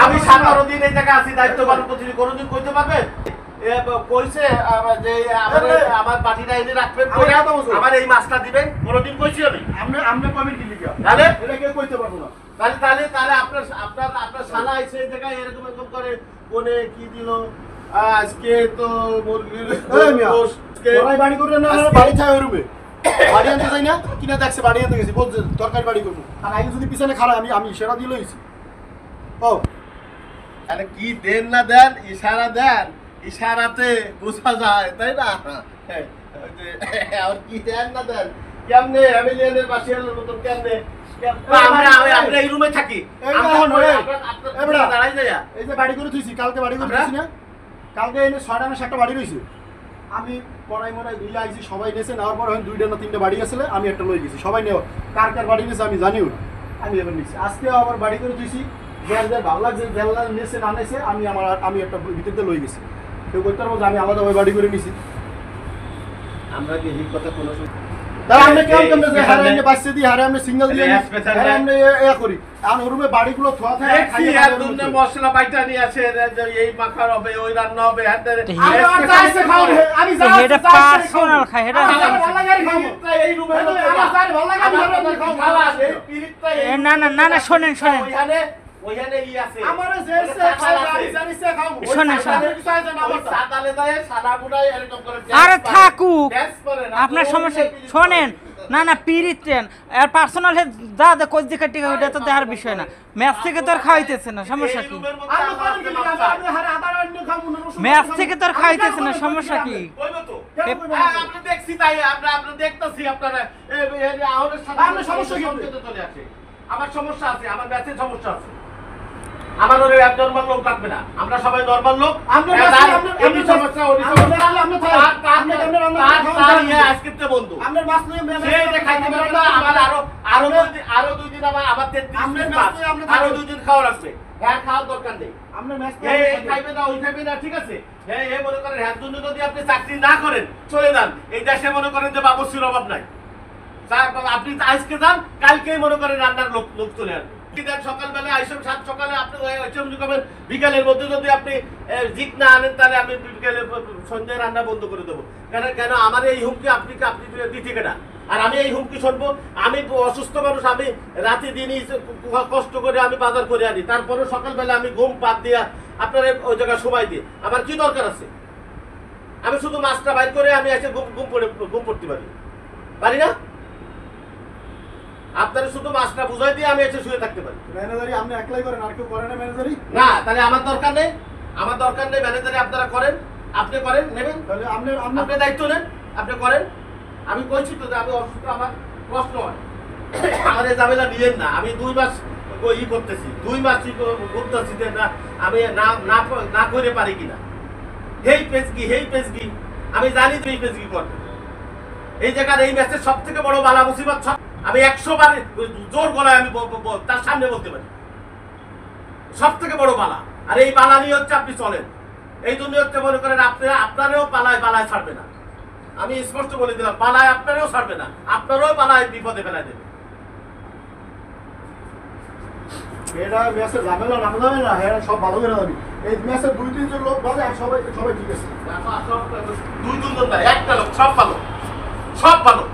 আমি 17 দিন এই জায়গায় আছি, দায়িত্ব পালন করছি, কোনোদিন কইতে পারবেন? কইছে যে আমার বাটিটা এনে রাখবেন, আমার এই মাছটা দিবেন, কোনোদিন কইছি আমি? আপনি কমেন্ট কি লিখা তাহলে এটা কেউ কইতে পারবো না। তাহলে আপনার শালা এসে এই জায়গায় এরকম করে কোনে কি দিল আজকে তো মুরগির গোশ বাড়ি করবে না, বাড়ি থাকে ওই রুমে বাড়ি আনতে যাই না কিনা দেখছে বাড়ি আনতে গেছি বলছে তরকারি বাড়ি করবো, আর আগে যদি পিছনে খারাপ আমি ইশারা দিয়ে লইছি। ও আরে কি দেন না দেন, ইশারা দেন, ইশারাতে বোঝা যায় তাই না? আর কি দেন না দেন কেমনে এমিলিয়ানের বাসিয়ালের মতন কেমনে? আমরা এই রুমে থাকি, দাঁড়াই যায়। এই যে বাড়ি করে থুইছি, কালকে বাড়ি করে থুইছি না, কালকে এনে 6টা না 7টা বাড়ি রইছে। আমি পড়াই মরাই দুইটা আইছি, সবাই নেছে, নেওয়ার পর হয় 2টা না 3টা বাড়ি আসলে আমি একটা লই গেছি, সবাই নেওয়া কার কার বাড়ি নেছে আমি জানিও না, আমি এবার নিচ্ছি। আজকে আবার বাড়ি করে থুইছি, যার ভালো লাগছে যার নেছে না নেছে আমি একটা ভিতরতে লই গেছি, কেউ করতে পারবো যে আমি আলাদাভাবে বাড়ি করে নিছি। আমরা কি এই কথা কোনো তাহলে আমরা কেমন কেমন যে হারে আমরা বাচ্চা দিই, হারে আমরা সিঙ্গেল দিই, হারে আমরা এ করি, আর রুমে বাড়িগুলো থোয়া থাকে খাই আর দুনে মশলা বাইটা নিয়ে আসে, এই মাখার হবে ওই রান্না হবে, হাতে আমি চাইছে খাও, আমি যা এটা পার্সোনাল খাই, এটা ভালো লাগে খাও, এই রুমে আমার চাই ভালো লাগে আমি খাও খাওয়া এই পিরিতটা না শোনেন ওইখানে ই আছে, আমারে যে আমি জানিছে খাও, শোনেন সাদালে দেয় সাদা বুড়াই এরকম করে আরে থাকুক ড্যান্স করে না আপনার সমস্যা। শোনেন না পিরিতেন আর পার্সোনাল যা দে কোচ দিকে টিকা ওটা তো দেখার বিষয় না, ম্যাচ থেকে তো আর খাওয়াইতেছে না, সমস্যা কি? ম্যাচ থেকে তো আর খাওয়াইতেছে না, সমস্যা কি? আপনি দেখছি তাই আমরা দেখতেছি আপনারা আমাদের সাথে সমস্যা চলে আসে। আমার সমস্যা আছে, আমার ব্যাচের সমস্যা আছে, আমার ওই নরমাল লোক লাগবে না, আমরা সবাই নরমাল লোক। আজকে বন্ধু আরো 2 দিন আমার 33 আরো 2 দিন খাওয়া রাখবে, হ্যাঁ খাওয়ার দরকার নেই, খাইবে না ওই খাইবে না, ঠিক আছে? হ্যাঁ মনে করেন হ্যাঁ জন্য যদি আপনি চাকরি না করেন চলে যান, এই দেশে মনে করেন যে বাবুর্চির অভাব নাই, আপনি আজকে যান কালকেই মনে করেন রান্নার লোক চলে আসবে। সকালবেলা আইসব 7 সকালে আপনি বিকালের মধ্যে যদি আপনি জিক না আনেন তাহলে আমি বিকালে সন্ধ্যায় রান্না বন্ধ করে দেবো। কেন আমার এই হুমকি আপনি দিতে কেনা? আর আমি এই হুমকি শুনবো? আমি অসুস্থ মানুষ, আমি রাতে দিনই কষ্ট করে আমি বাজার করে আনি, তারপরে সকালবেলা আমি ঘুম বাদ দিয়া আপনার ওই জায়গায় সময় দিয়ে আমার কি দরকার আছে? আমি শুধু মাছটা বাইর করে আমি এসে ঘুম পড়তে পারি না? আপনারা শুধু মাছটা বুঝাই দিয়ে আমি এসে শুয়ে থাকতে পারি। ম্যানেজারি আপনি একলাই করেন, আর কেউ করে না ম্যানেজারি? না, তাহলে আমার দরকার নেই, ম্যানেজারি আপনারা করেন, আপনি করেন, নেবেন, তাহলে আপনি দায়িত্ব নেন, আপনি করেন। আমি কইছি তো যে আমি অসুস্থ, আমার প্রশ্ন হয়, আমার এই ঝামেলা নিয়েন না। আমি 2 মাস করতেছি, 2 মাসই ঘুরতেছি যে না আমি না করে পারি কিনা। হেই পেজগি আমি জানি তো এই পেজগি করবে। এই জায়গার এই ম্যাচের সব থেকে বড় বালা মুসিবত, আমি 100 বার জোর গলায় আমি তার সামনে বলতে পারি, সব থেকে বড় বালা। আর এই বালা নিয়ে হচ্ছে আপনি চলেন, এই জন্য হচ্ছে মনে করেন আপনারাও পালায় ছাড়বে না। আমি স্পষ্ট বলে দিলাম, পালায় আপনারাও ছাড়বে না, আপনারাও পালায় বিপদে ফেলাই দেবে। এটা ম্যাচের ঝামেলা না ঝামেলা, হ্যাঁ সব ভালো করে যাবি। এই ম্যাচের 2-3 জন লোক বাজে আর সবাই ঠিক আছে, 2-3 জন না, একটা লোক, সব ভালো।